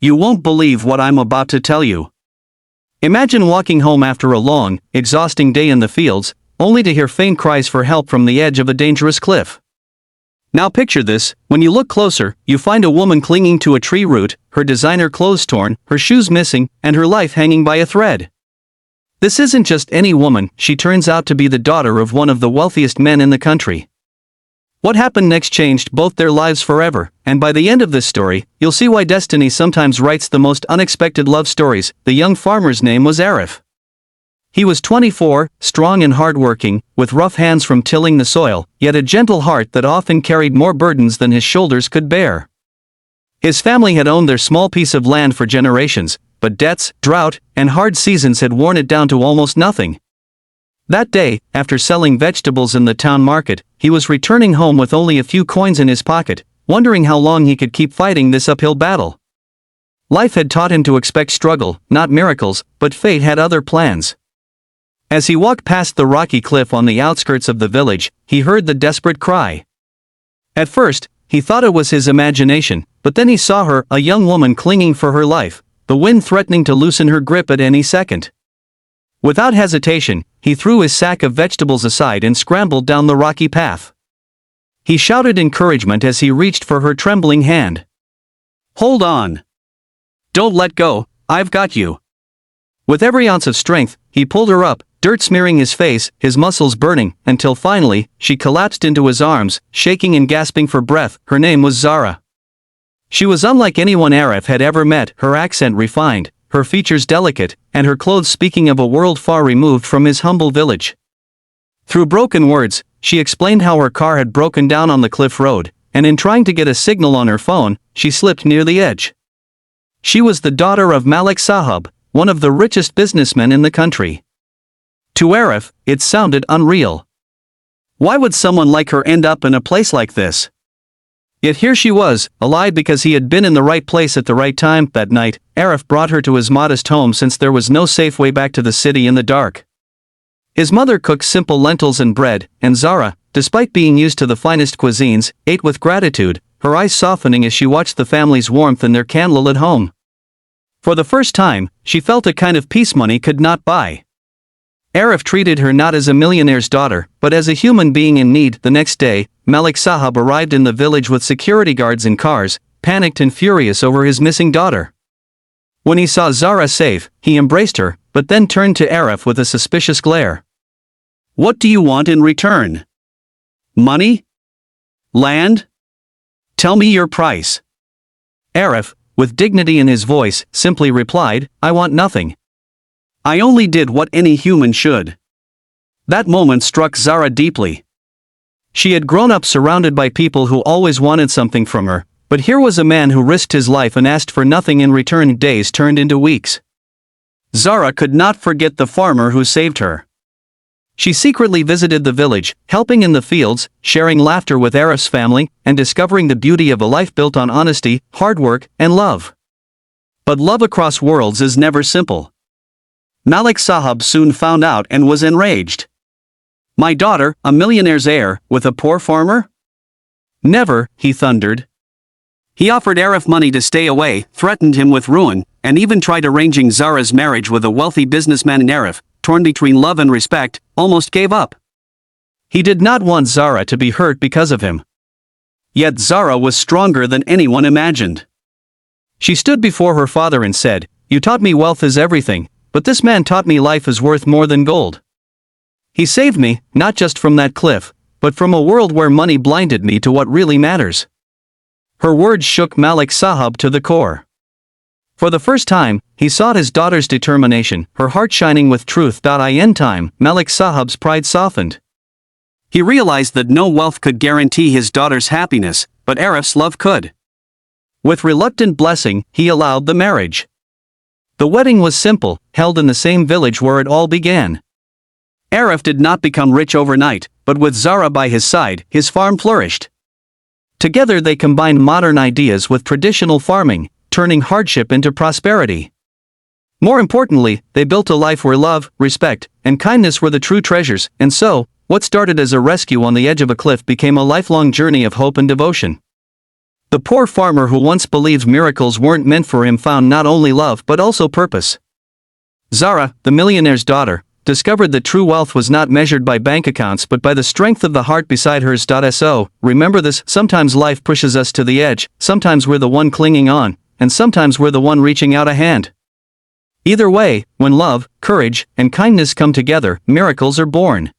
You won't believe what I'm about to tell you. Imagine walking home after a long, exhausting day in the fields, only to hear faint cries for help from the edge of a dangerous cliff. Now picture this: when you look closer, you find a woman clinging to a tree root, her designer clothes torn, her shoes missing, and her life hanging by a thread. This isn't just any woman, she turns out to be the daughter of one of the wealthiest men in the country. What happened next changed both their lives forever, and by the end of this story, you'll see why destiny sometimes writes the most unexpected love stories. The young farmer's name was Arif. He was 24, strong and hardworking, with rough hands from tilling the soil, yet a gentle heart that often carried more burdens than his shoulders could bear. His family had owned their small piece of land for generations, but debts, drought, and hard seasons had worn it down to almost nothing. That day, after selling vegetables in the town market, he was returning home with only a few coins in his pocket, wondering how long he could keep fighting this uphill battle. Life had taught him to expect struggle, not miracles, but fate had other plans. As he walked past the rocky cliff on the outskirts of the village, he heard the desperate cry. At first, he thought it was his imagination, but then he saw her, a young woman clinging for her life, the wind threatening to loosen her grip at any second. Without hesitation, he threw his sack of vegetables aside and scrambled down the rocky path. He shouted encouragement as he reached for her trembling hand. "Hold on! Don't let go, I've got you!" With every ounce of strength, he pulled her up, dirt smearing his face, his muscles burning, until finally, she collapsed into his arms, shaking and gasping for breath. Her name was Zara. She was unlike anyone Arif had ever met, her accent refined, her features delicate, and her clothes speaking of a world far removed from his humble village. Through broken words, she explained how her car had broken down on the cliff road, and in trying to get a signal on her phone, she slipped near the edge. She was the daughter of Malik Sahab, one of the richest businessmen in the country. To Arif, it sounded unreal. Why would someone like her end up in a place like this? Yet here she was, alive because he had been in the right place at the right time. That night, Arif brought her to his modest home since there was no safe way back to the city in the dark. His mother cooked simple lentils and bread, and Zara, despite being used to the finest cuisines, ate with gratitude, her eyes softening as she watched the family's warmth in their candlelit home. For the first time, she felt a kind of peace money could not buy. Arif treated her not as a millionaire's daughter, but as a human being in need. The next day, Malik Sahab arrived in the village with security guards in cars, panicked and furious over his missing daughter. When he saw Zara safe, he embraced her, but then turned to Arif with a suspicious glare. "What do you want in return? Money? Land? Tell me your price." Arif, with dignity in his voice, simply replied, "I want nothing. I only did what any human should." That moment struck Zara deeply. She had grown up surrounded by people who always wanted something from her, but here was a man who risked his life and asked for nothing in return. Days turned into weeks. Zara could not forget the farmer who saved her. She secretly visited the village, helping in the fields, sharing laughter with Arif's family, and discovering the beauty of a life built on honesty, hard work, and love. But love across worlds is never simple. Malik Sahab soon found out and was enraged. "My daughter, a millionaire's heir, with a poor farmer? Never," he thundered. He offered Arif money to stay away, threatened him with ruin, and even tried arranging Zara's marriage with a wealthy businessman. Arif, torn between love and respect, almost gave up. He did not want Zara to be hurt because of him. Yet Zara was stronger than anyone imagined. She stood before her father and said, "You taught me wealth is everything, but this man taught me life is worth more than gold. He saved me, not just from that cliff, but from a world where money blinded me to what really matters." Her words shook Malik Sahab to the core. For the first time, he saw his daughter's determination, her heart shining with truth. In time, Malik Sahab's pride softened. He realized that no wealth could guarantee his daughter's happiness, but Arif's love could. With reluctant blessing, he allowed the marriage. The wedding was simple, held in the same village where it all began. Arif did not become rich overnight, but with Zara by his side, his farm flourished. Together they combined modern ideas with traditional farming, turning hardship into prosperity. More importantly, they built a life where love, respect, and kindness were the true treasures, and so, what started as a rescue on the edge of a cliff became a lifelong journey of hope and devotion. The poor farmer who once believed miracles weren't meant for him found not only love but also purpose. Zara, the millionaire's daughter, discovered that true wealth was not measured by bank accounts but by the strength of the heart beside hers. So, remember this: sometimes life pushes us to the edge, sometimes we're the one clinging on, and sometimes we're the one reaching out a hand. Either way, when love, courage, and kindness come together, miracles are born.